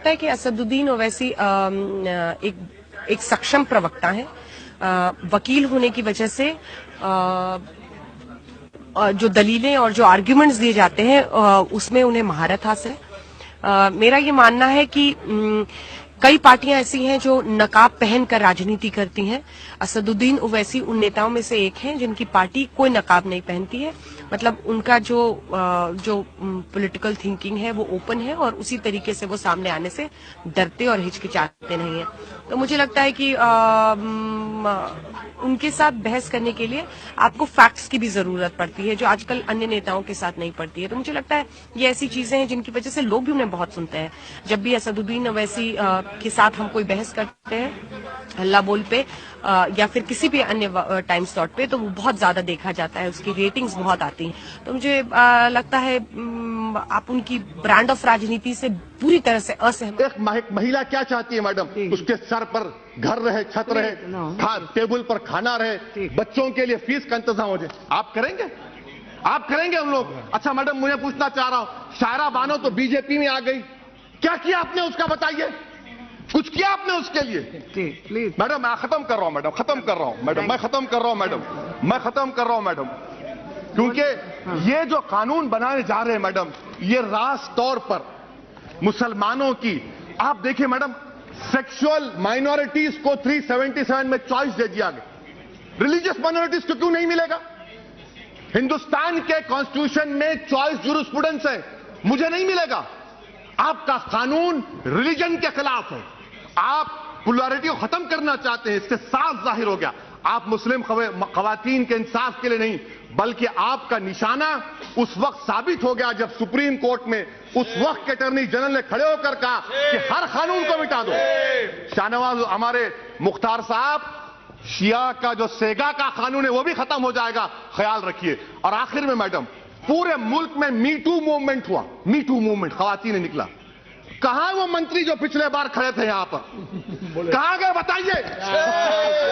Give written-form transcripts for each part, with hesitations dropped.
लगता है कि असदुद्दीन ओवैसी एक सक्षम प्रवक्ता है। वकील होने की वजह से जो दलीलें और जो आर्ग्यूमेंट्स दिए जाते हैं उसमें उन्हें महारत हासिल है। मेरा ये मानना है कि कई पार्टियां ऐसी हैं जो नकाब पहनकर राजनीति करती हैं। असदुद्दीन ओवैसी उन नेताओं में से एक हैं जिनकी पार्टी कोई नकाब नहीं पहनती है। मतलब उनका जो पॉलिटिकल थिंकिंग है वो ओपन है और उसी तरीके से वो सामने आने से डरते और हिचकिचाते नहीं है। तो मुझे लगता है कि उनके साथ बहस करने के लिए आपको फैक्ट्स की भी जरूरत पड़ती है, जो आजकल अन्य नेताओं के साथ नहीं पड़ती है। तो मुझे लगता है ये ऐसी चीजें हैं जिनकी वजह से लोग भी उन्हें बहुत सुनते हैं। जब भी असदुद्दीन ओवैसी के साथ हम कोई बहस करते हैं हल्ला बोल पे या फिर किसी भी अन्य टाइम स्लॉट पे, तो वो बहुत ज्यादा देखा जाता है, उसकी रेटिंग्स बहुत आती हैं। तो मुझे लगता है आप उनकी ब्रांड ऑफ राजनीति से पूरी तरह से असहमत। एक महिला क्या चाहती है मैडम? उसके सर पर घर रहे, छत रहे, टेबल पर खाना रहे, बच्चों के लिए फीस का इंतजाम हो जाए। आप करेंगे? आप करेंगे हम लोग? अच्छा मैडम, मुझे पूछना चाह रहा हूं, शायरा बानो तो बीजेपी में आ गई, क्या किया आपने उसका बताइए? कुछ किया आपने उसके लिए? प्लीज मैडम, मैं खत्म कर रहा हूं मैडम, खत्म कर रहा हूं मैडम, मैं खत्म कर रहा हूं मैडम, मैं खत्म कर रहा हूं मैडम। क्योंकि ये जो कानून बनाने जा रहे हैं मैडम, ये रास तौर पर मुसलमानों की, आप देखिए मैडम, सेक्सुअल माइनॉरिटीज को 377 में चॉइस दे दिया गया, रिलीजियस माइनॉरिटीज को क्यों नहीं मिलेगा? हिंदुस्तान के कॉन्स्टिट्यूशन में चॉइस जूरिस्प्रूडेंस है, मुझे नहीं मिलेगा। आपका कानून रिलीजन के खिलाफ है, आप पोलैरिटी को खत्म करना चाहते हैं, इससे साफ जाहिर हो गया आप मुस्लिम खवातीन के इंसाफ के लिए नहीं, बल्कि आपका निशाना उस वक्त साबित हो गया जब सुप्रीम कोर्ट में उस वक्त के अटॉर्नी जनरल ने खड़े होकर कहा कि हर कानून को मिटा दो। शाहनवाज हमारे मुख्तार साहब, शिया का जो सेगा का कानून है वो भी खत्म हो जाएगा, ख्याल रखिए। और आखिर में मैडम, पूरे मुल्क में मीटू मूवमेंट हुआ, मीटू मूवमेंट, खवातीन ने निकला। कहां वो मंत्री जो पिछले बार खड़े थे यहां पर? कहां गए बताइए?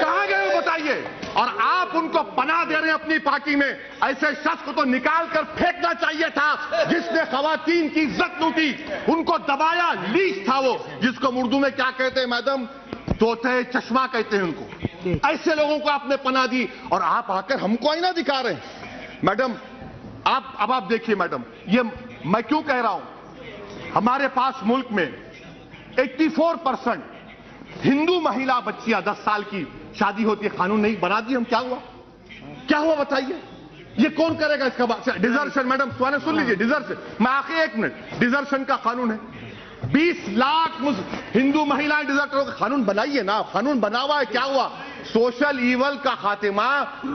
कहां गए वो बताइए? और आप उनको पनाह दे रहे हैं अपनी पार्टी में। ऐसे शख्स को तो निकाल कर फेंकना चाहिए था जिसने खवातीन की इज्जत लूटी, उनको दबाया, लीच था वो, जिसको उर्दू में क्या कहते हैं मैडम? तोते चश्मा कहते हैं उनको। ऐसे लोगों को आपने पनाह दी और आप आकर हमको आईना दिखा रहे हैं मैडम। अब आप देखिए मैडम, ये मैं क्यों कह रहा हूं, हमारे पास मुल्क में 84% हिंदू महिला बच्चियां 10 साल की शादी होती है, कानून नहीं बना दी हम, क्या हुआ? क्या हुआ बताइए? ये कौन करेगा इसका? डिजर्शन मैडम, सुन लीजिए, डिजर्शन, मैं आखिर 1 मिनट, डिजर्शन का कानून है, 20 लाख हिंदू महिलाएं डिजर्टरों का कानून बनाइए ना, कानून बना हुआ है, क्या हुआ? सोशल ईवल का खात्मा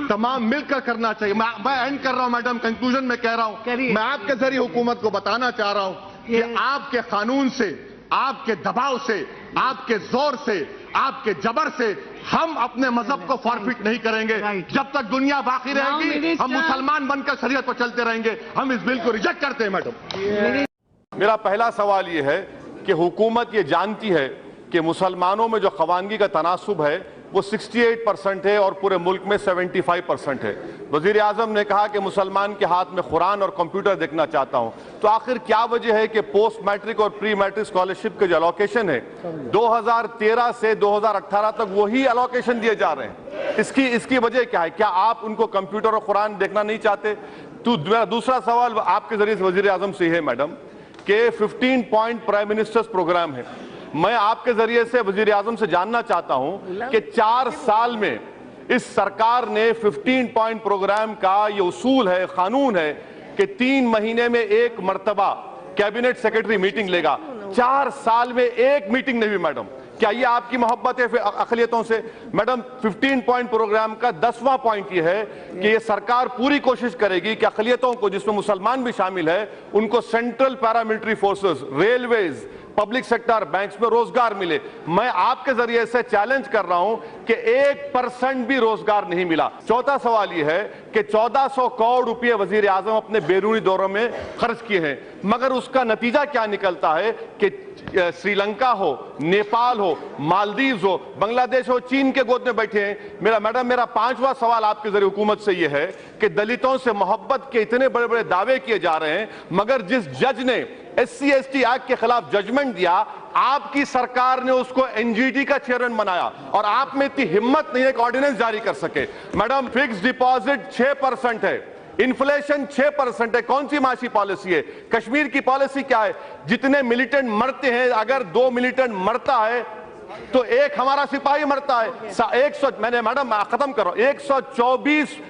तमाम मिलकर करना चाहिए। मैं एंड कर रहा हूं मैडम, कंक्लूजन में कह रहा हूं, मैं आपके जरिए हुकूमत को बताना चाह रहा हूं कि आपके कानून से, आपके दबाव से, आपके जोर से, आपके जबर से हम अपने मजहब को फॉरफिट नहीं करेंगे। जब तक दुनिया बाकी रहेगी हम मुसलमान बनकर शरीयत पर चलते रहेंगे। हम इस बिल को रिजेक्ट करते हैं मैडम। मेरा पहला सवाल यह है कि हुकूमत ये जानती है कि मुसलमानों में जो खवानगी का तनासुब है वो 68% है और पूरे मुल्क में 75% है। वजीर आजम ने कहा कि मुसलमान के हाथ में कुरान और कंप्यूटर देखना चाहता हूं, तो आखिर क्या वजह है कि पोस्ट मैट्रिक और प्री मैट्रिक स्कॉलरशिप के जो एलोकेशन है 2013 से 2018 तक वही एलोकेशन दिए जा रहे हैं? इसकी वजह क्या है? क्या आप उनको कंप्यूटर और कुरान देखना नहीं चाहते? तो मेरा दूसरा सवाल आपके जरिए से वजीर आजम से है मैडम कि 15 पॉइंट प्राइम मिनिस्टर्स प्रोग्राम है, मैं आपके जरिए से वजीर आजम से जानना चाहता हूं कि 4 साल में इस सरकार ने 15 पॉइंट प्रोग्राम का ये उसूल है, कानून है कि 3 महीने में 1 मर्तबा कैबिनेट सेक्रेटरी मीटिंग लेगा। 4 साल में 1 मीटिंग नहीं हुई मैडम। क्या ये आपकी मोहब्बत है अकलियतों से? मैडम, 15 पॉइंट प्रोग्राम का 10वां पॉइंट ये है कि ये सरकार पूरी कोशिश करेगी कि अकलियतों को, जिसमें मुसलमान भी शामिल है, उनको central paramilitary forces, railways, public sector, banks में रोजगार मिले। मैं आपके जरिए से चैलेंज कर रहा हूं कि 1% भी रोजगार नहीं मिला। चौथा सवाल यह है कि 1400 करोड़ रुपए वजीर आजम अपने बैरूनी दौरों में खर्च किए हैं। मगर उसका नतीजा क्या निकलता है कि श्रीलंका हो, नेपाल हो, मालदीव हो, बांग्लादेश हो, चीन के गोद में बैठे हैं। मेरा 5वां सवाल आपके जरिए हुकूमत से यह है कि दलितों से मोहब्बत के इतने बड़े बड़े दावे किए जा रहे हैं, मगर जिस जज ने SC/ST एक्ट के खिलाफ जजमेंट दिया, आपकी सरकार ने उसको NGT का चेयरमैन बनाया और आप में इतनी हिम्मत नहीं है कि ऑर्डिनेंस जारी कर सके। मैडम, फिक्स डिपॉजिट 6% है, इन्फ्लेशन 6% है। कौन सी माशी पॉलिसी है? कश्मीर की पॉलिसी क्या है? जितने मिलिटेंट मरते हैं, अगर 2 मिलिटेंट मरता है तो एक हमारा सिपाही मरता है। मैंने मैडम खत्म कर रहा हूं, 124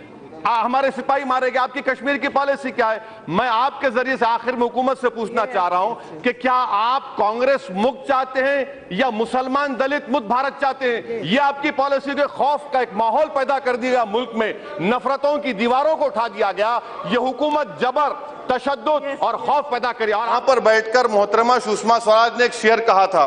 हमारे सिपाही मारे गए। आपकी कश्मीर की पॉलिसी क्या है? मैं आपके जरिए से आखिर में हुकूमत से पूछना चाह रहा हूं कि क्या आप कांग्रेस मुक्त चाहते हैं या मुसलमान दलित मुक्त भारत चाहते हैं? ये आपकी पॉलिसी के खौफ का एक माहौल पैदा कर दिया, मुल्क में नफरतों की दीवारों को उठा दिया गया। ये हुकूमत जबर, तशद्दुद और खौफ पैदा करी। और यहां पर बैठकर मोहतरमा सुषमा स्वराज ने एक शेर कहा था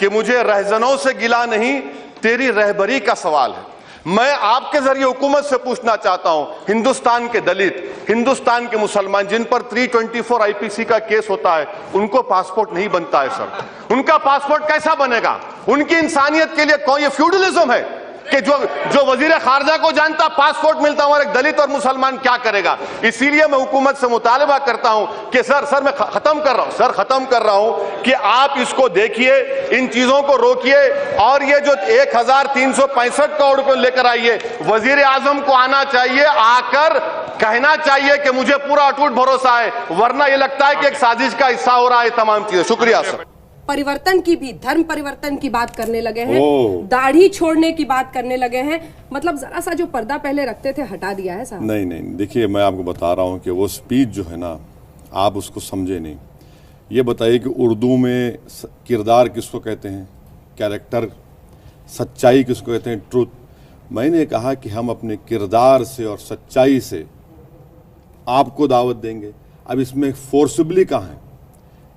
कि मुझे रहजनों से गिला नहीं, तेरी रहबरी का सवाल है। मैं आपके जरिए हुकूमत से पूछना चाहता हूं, हिंदुस्तान के दलित, हिंदुस्तान के मुसलमान जिन पर 324 IPC का केस होता है, उनको पासपोर्ट नहीं बनता है सर। उनका पासपोर्ट कैसा बनेगा? उनकी इंसानियत के लिए कौन? ये फ्यूडलिज्म है कि जो वजीर खारजा को जानता पासपोर्ट मिलता हमारे दलित और मुसलमान क्या करेगा? इसीलिए मैं हुकूमत से मुतालबा करता हूं कि सर मैं खत्म कर रहा हूं कि आप इसको देखिए, इन चीजों को रोकिए और ये जो 1365 करोड़ रुपए लेकर आइए, वजीर आजम को आना चाहिए, आकर कहना चाहिए कि मुझे पूरा अटूट भरोसा है, वरना ये लगता है कि एक साजिश का हिस्सा हो रहा है तमाम चीजें। शुक्रिया सर। परिवर्तन की भी, धर्म परिवर्तन की बात करने लगे हैं, दाढ़ी छोड़ने की बात करने लगे हैं। मतलब जरा सा जो पर्दा पहले रखते थे हटा दिया है साहब। नहीं, देखिए मैं आपको बता रहा हूं कि वो स्पीच जो है ना, आप उसको समझे नहीं। ये बताइए कि उर्दू में किरदार किसको कहते हैं? कैरेक्टर। सच्चाई किसको कहते हैं? ट्रूथ। मैंने कहा कि हम अपने किरदार से और सच्चाई से आपको दावत देंगे। अब इसमें फोर्सिबली कहाँ है?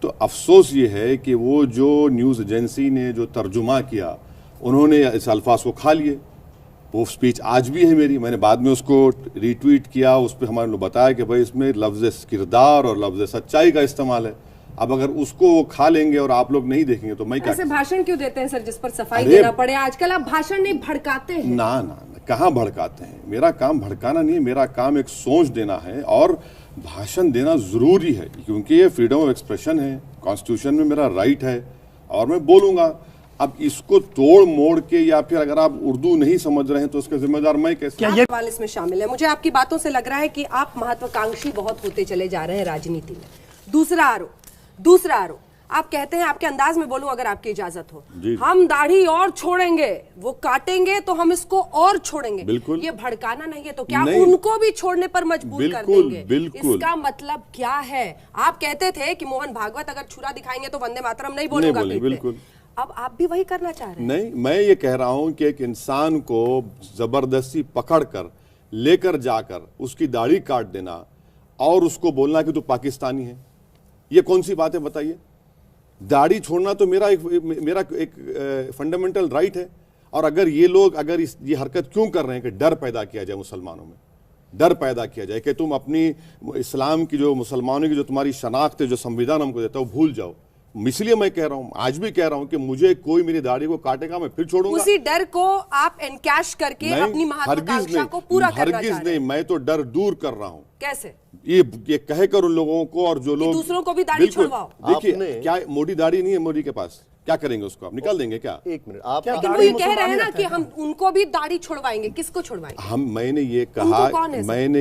तो अफसोस ये है कि वो जो न्यूज़ एजेंसी ने जो तर्जुमा किया, उन्होंने इस अल्फाज को खा लिए। वो स्पीच आज भी है मेरी, मैंने बाद में उसको रीट्वीट किया, उस पर हमारे लोग बताया कि भाई इसमें लफ्ज़ किरदार और लफ्ज़ सच्चाई का इस्तेमाल है। अब अगर उसको वो खा लेंगे और आप लोग नहीं देखेंगे तो मैं क्या? ऐसे भाषण क्यों देते हैं सर जिस पर सफाई देना पड़े? आजकल आप भाषण नहीं भड़काते हैं। ना, कहाँ भड़काते हैं? मेरा काम भड़काना नहीं है, मेरा काम एक सोच देना है और भाषण देना जरूरी है, क्योंकि ये फ्रीडम ऑफ एक्सप्रेशन है, कॉन्स्टिट्यूशन में मेरा राइट है और मैं बोलूंगा। अब इसको तोड़ मोड़ के, या फिर अगर आप उर्दू नहीं समझ रहे हैं तो उसका जिम्मेदार मैं कैसे? क्या ये सवाल इसमें शामिल है? मुझे आपकी बातों से लग रहा है कि आप महत्वाकांक्षी बहुत होते चले जा रहे हैं राजनीति में। दूसरा आरोप आप कहते हैं, आपके अंदाज में बोलूं अगर आपकी इजाजत हो, हम दाढ़ी और छोड़ेंगे, वो काटेंगे तो हम इसको और छोड़ेंगे। बिल्कुल। ये भड़काना नहीं है तो क्या उनको भी छोड़ने पर मजबूर कर देंगे? बिल्कुल। इसका मतलब क्या है? आप कहते थे कि मोहन भागवत अगर छुरा दिखाएंगे तो वंदे मातरम नहीं बोलूंगा। बिल्कुल। अब आप भी वही करना चाह रहे हैं? नहीं, मैं ये कह रहा हूं कि एक इंसान को जबरदस्ती पकड़कर लेकर जाकर उसकी दाढ़ी काट देना और उसको बोलना कि तू पाकिस्तानी है, ये कौन सी बात है बताइए? दाढ़ी छोड़ना तो मेरा एक फंडामेंटल राइट है। और अगर ये लोग ये हरकत क्यों कर रहे हैं कि डर पैदा किया जाए मुसलमानों में, डर पैदा किया जाए कि तुम अपनी इस्लाम की जो मुसलमानों की जो तुम्हारी शनाख्त है, जो संविधान हमको देता है, वो भूल जाओ। इसलिए मैं कह रहा हूं, आज भी कह रहा हूं कि मुझे कोई मेरी दाढ़ी को काटेगा मैं फिर छोड़ूंगा। उसी डर को आप एनकैश करके अपनी महत्वाकांक्षा को पूरा करना चाह रहे हैं। हरगिज नहीं, मैं तो डर दूर कर रहा हूं। कैसे? ये कहकर उन लोगों को, और जो लोग दूसरों को भी दाढ़ी छुड़वाओ। देखिए, क्या मोटी दाढ़ी नहीं है मोदी के पास, क्या करेंगे उसको? आप निकाल देंगे क्या? एक मिनट, आप लेकिन वो ये कह रहे हैं ना कि हम उनको भी दाढ़ी छुड़वाएंगे। किसको छुड़वाएंगे? मैंने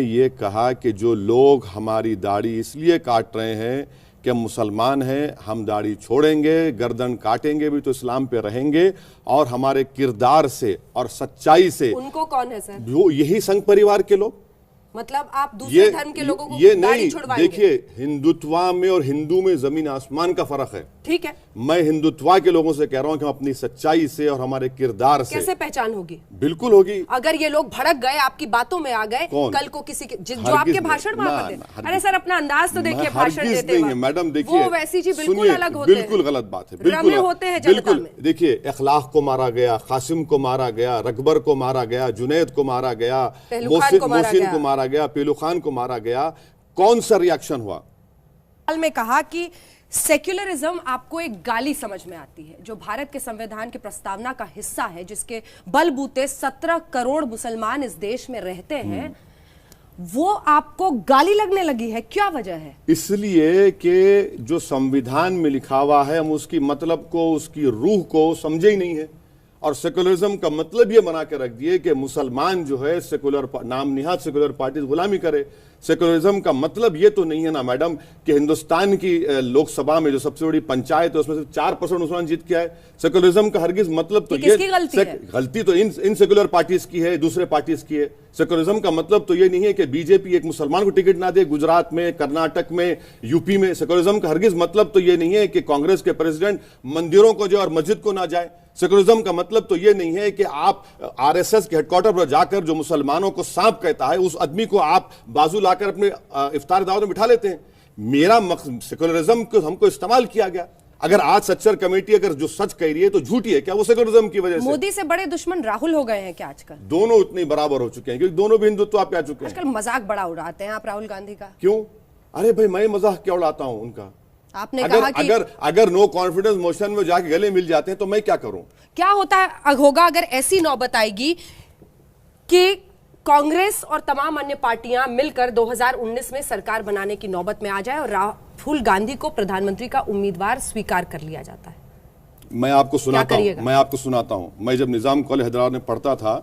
ये कहा कि जो लोग हमारी दाढ़ी इसलिए काट रहे हैं कि हम मुसलमान हैं, हम दाढ़ी छोड़ेंगे, गर्दन काटेंगे भी तो इस्लाम पे रहेंगे और हमारे किरदार से और सच्चाई से। उनको कौन है सर? जो यही संघ परिवार के लोग। मतलब आप दूसरे धर्म के लोगों को दाढ़ी छुड़वाएंगे? देखिए, हिंदुत्व में और हिंदू में जमीन आसमान का फर्क है। ठीक है, मैं हिंदुत्व के लोगों से कह रहा हूं कि हम अपनी सच्चाई से और हमारे किरदार से। कैसे पहचान होगी? बिल्कुल होगी। अगर ये लोग भड़क गए, आपकी बातों में आ गए, कल को किसी के जो आपके भाषण वहां पर दे। अरे सर, अपना अंदाज तो देखिए भाषण देते हैं मैडम। देखिए, वो वैसी चीज बिल्कुल अलग होते हैं। बिल्कुल गलत बात है, बिल्कुल होते हैं जनता में। देखिए, इखलाक को मारा गया, कासिम को मारा गया, रकबर को मारा गया, जुनैद को मारा गया, मोहसिन को मारा गया, पेलू खान को मारा गया। कौन सा रिएक्शन हुआ? में कहा कि सेक्युलरिज्म आपको एक गाली समझ में आती है, जो भारत के संविधान की प्रस्तावना का हिस्सा है, जिसके बलबूते 17 करोड़ मुसलमान इस देश में रहते हैं, वो आपको गाली लगने लगी है। क्या वजह है? इसलिए कि जो संविधान में लिखा हुआ है हम उसकी मतलब को, उसकी रूह को समझे ही नहीं है। और सेकुलरिज्म का मतलब ये बना के रख दिए कि मुसलमान जो है सेकुलर नाम निहाद सेकुलर पार्टी गुलामी करे। सेकुलरिज्म का मतलब ये तो नहीं है ना मैडम कि हिंदुस्तान की लोकसभा में जो सबसे बड़ी पंचायत है उसमें से 4% मुसलमान जीत के आए। सेकुलरिज्म का हरगिज मतलब तो ये गलती तो इन सेकुलर पार्टीज की है, दूसरे पार्टीज की है। सेकुलरिज्म का मतलब तो ये नहीं है कि बीजेपी एक मुसलमान को टिकट ना दे गुजरात में, कर्नाटक में, यूपी में। सेकुलरिज्म का हरगिज मतलब तो ये नहीं है कि कांग्रेस के प्रेसिडेंट मंदिरों को जाए और मस्जिद को ना जाए। सेकुलरिज्म का मतलब तो यह नहीं है कि आप आरएसएस के हेडक्वार्टर पर जाकर जो मुसलमानों को सांप कहता है उस आदमी को आप बाजू लाकर अपने इफ्तार दावत में बिठा लेते हैं। मेरा मकसद सेकुलरिज्म को हमको इस्तेमाल किया गया। अगर आज सच्चर कमेटी अगर जो सच कह रही है तो झूठी है क्या? वो सेकुलरिज्म की वजह से। मोदी से बड़े दुश्मन राहुल हो गए हैं क्या आजकल? दोनों उतने बराबर हो चुके हैं क्योंकि दोनों भी हिंदुत्व आप आ चुके हैं। आजकल मजाक बड़ा उड़ाते हैं आप राहुल गांधी का। क्यों? अरे भाई मैं मजाक क्या उड़ाता हूं उनका? आपने कहा कि अगर नो कॉन्फिडेंस मोशन में जाके गले मिल जाते हैं तो मैं क्या करूं? क्या होगा अगर ऐसी नौबत आएगी कि कांग्रेस और तमाम अन्य पार्टियां मिलकर 2019 में सरकार बनाने की नौबत में आ जाए और राहुल गांधी को प्रधानमंत्री का उम्मीदवार स्वीकार कर लिया जाता है? मैं आपको सुनाता हूं। मैं जब निजाम कॉलेज हैदराबाद में पढ़ता था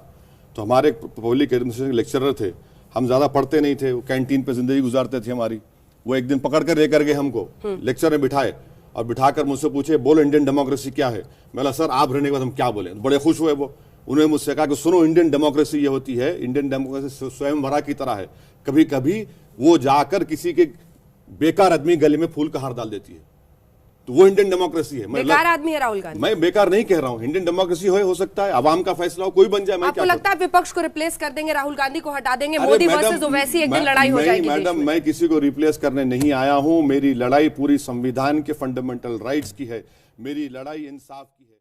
तो हमारे पब्लिक एडमिनिस्ट्रेशन के लेक्चरर थे। हम ज्यादा पढ़ते नहीं थे, वो कैंटीन पे जिंदगी गुजारते थे हमारी। वो एक दिन पकड़ कर लेकर गए हमको, लेक्चर में बिठाए और बिठाकर मुझसे पूछे बोलो इंडियन डेमोक्रेसी क्या है। मैं बोला सर आप रहने के बाद हम क्या बोले? बड़े खुश हुए वो। उन्होंने मुझसे कहा कि सुनो इंडियन डेमोक्रेसी ये होती है, इंडियन डेमोक्रेसी स्वयंवरा की तरह है। कभी कभी वो जाकर किसी के बेकार आदमी गले में फूल का हार डाल देती है, तो वो इंडियन डेमोक्रेसी है। बेकार आदमी है राहुल गांधी? मैं बेकार नहीं कह रहा हूं, इंडियन डेमोक्रेसी हो सकता है, आवाम का फैसला हो, कोई बन जाए। आपको लगता है विपक्ष को रिप्लेस कर देंगे, राहुल गांधी को हटा देंगे, मोदी वर्सेस ओवैसी एक दिन लड़ाई हो जाएगी? मैडम मैं किसी को रिप्लेस करने नहीं आया हूं। मेरी लड़ाई पूरी संविधान के फंडामेंटल राइट्स की है, मेरी लड़ाई इंसाफ की है।